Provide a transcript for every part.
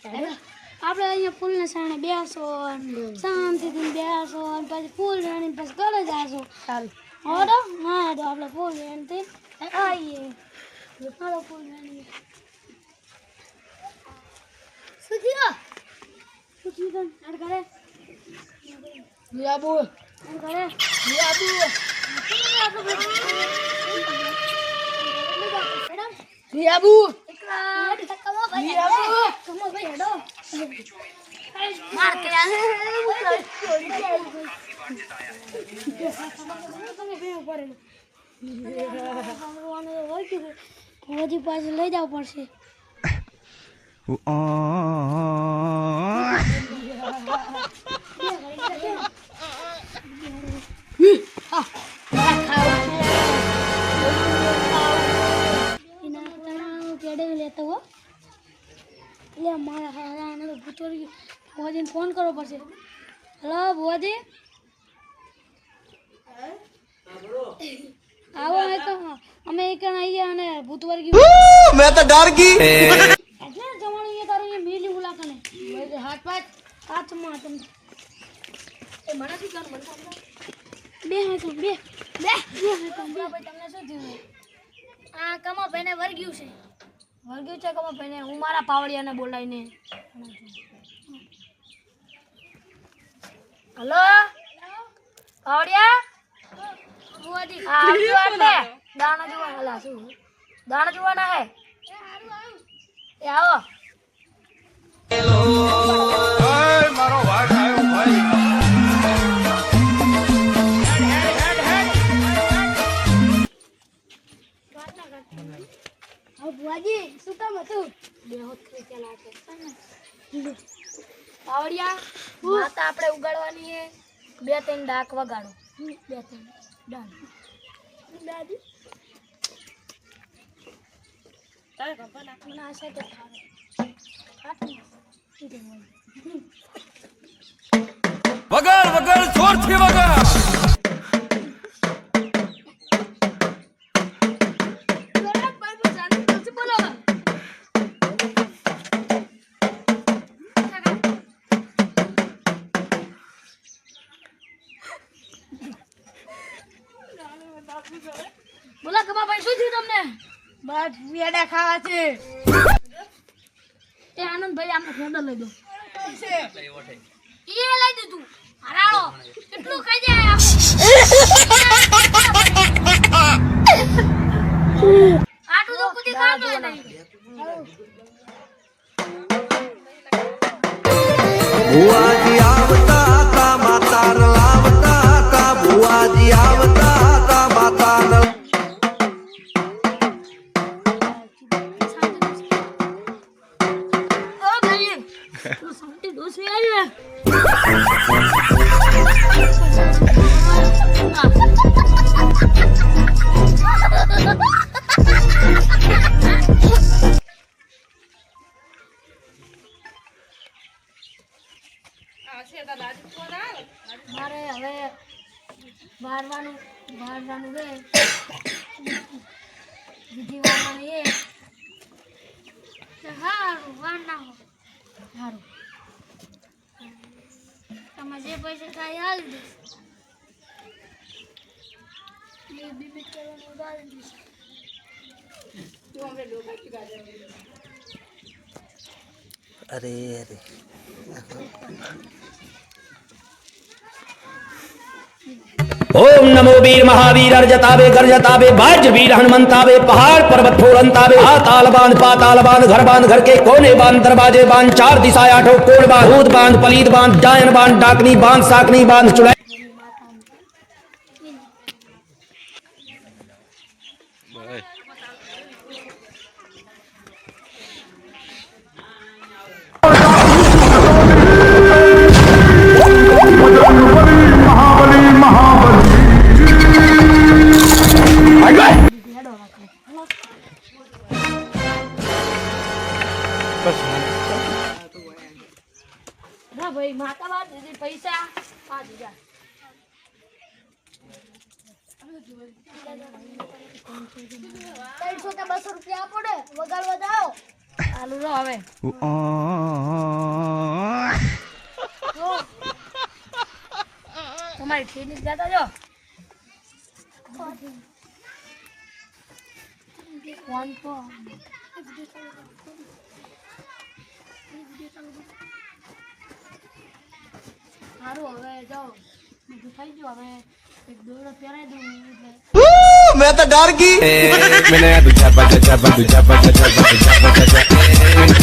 આપણે અહીંયા ફૂલને સાણે બેસો શાંતિથી બેસો પછી ફૂલ વેણી પછી ઘરે જાશો ચાલ હોડો હા તો આપણે ફૂલ વેણથી આવીએ હાલો ફૂલ વેણી સુખી તો અડકરે યાબુ અડકરે યાબુ યાબુ હજી પાછું લઈ જવું પડશે લેતો હો એટલે મારા હારાને તો ભૂતોરી ભુવાજીને ફોન કરવો પડશે હલો ભુવાજી આવો તો અમે એક અહીંયા અને ભૂતવર્ગી मैं तो डर गई એટલે જવાનું એ તારું એ મેલી મુલાકાને હાથ પાત હાથમાં તમ એ મને શું કર મને બે હાથ બે બે ભાઈ તમને શું થયું આ કમા ભાઈને વર્ગ્યું છે વર્ગ્યું છે કમા ભાઈને હું મારા પાવડિયાને બોલાવીને હલો પાવડિયા ભુવાજી આ જોવાને દાણા જોવાના હલા શું દાણા જોવાના હે એ આવો मारो भाग आयो भाई હા ભુવાજી શું કામ હતું બે હોત ખેંચેલા લાગે પાવડિયા માતા આપણે ઉગાડવાની છે બે ત્રણ ડાક વગાડો બે ત્રણ ડાક દાદી તારે કપા નાખવાના હશે તો वगल वगल जोर थी वगल બોલા કમા ભાઈ શું થયું તમને બસ વેડા ખાવા છે એ આનંદભાઈ આમને ફેંડો લઈ દો છે એ લઈ દીધું હરાળો કેટલું ખાઈ જાય આટલું તો કુદી ખાતો નહીં बुआजी आवता का माता लावता का बुआजी आवता का माता ઓ ભાઈ તું શાંતિ દોસી આવી મારે હવે વારવાનું છે બીજી વારવાનું એ હારું વાર ના હો સારું તમે જે પૈસા થાય હાલ દઈશ એ બીબી કરવાનું ઉડાડી દઈશ अरे अरे ओम नमो वीर महावीर अर्जतावे गर्जतावे बाज वीर हनुमंतावे पहाड़ पर्वत फोरंतावे आताल बांध पाताल बांध घर के कोने बांध दरवाजे बांध चार दिशाएं आठों कोण बांध भूत बांध पलीत बांध डायन बांध डाकनी बांध साकनी बांध चुड़ैल ના ભાઈ માતા બાદ દીધી પૈસા 5000 300 કે 200 રૂપિયા આપો ને વગાડવા જાઓ ચાલુ રહો હવે અમારી ફીની જતા જો ફોન તો સારું હવે જાઓ બધું થઈ ગયું હવે એક દોરડો પહેરાઈ દઉં એટલે मैं तो डर गई मैंने दूजा बजा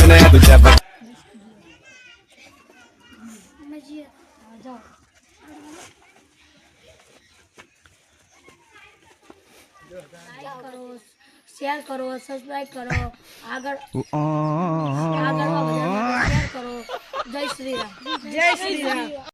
मैंने दूजा નજીએ જાઓ લાઈક કરો શેર કરો સબસ્ક્રાઇબ કરો આગળ આગળ શેર કરો જય શ્રી રામ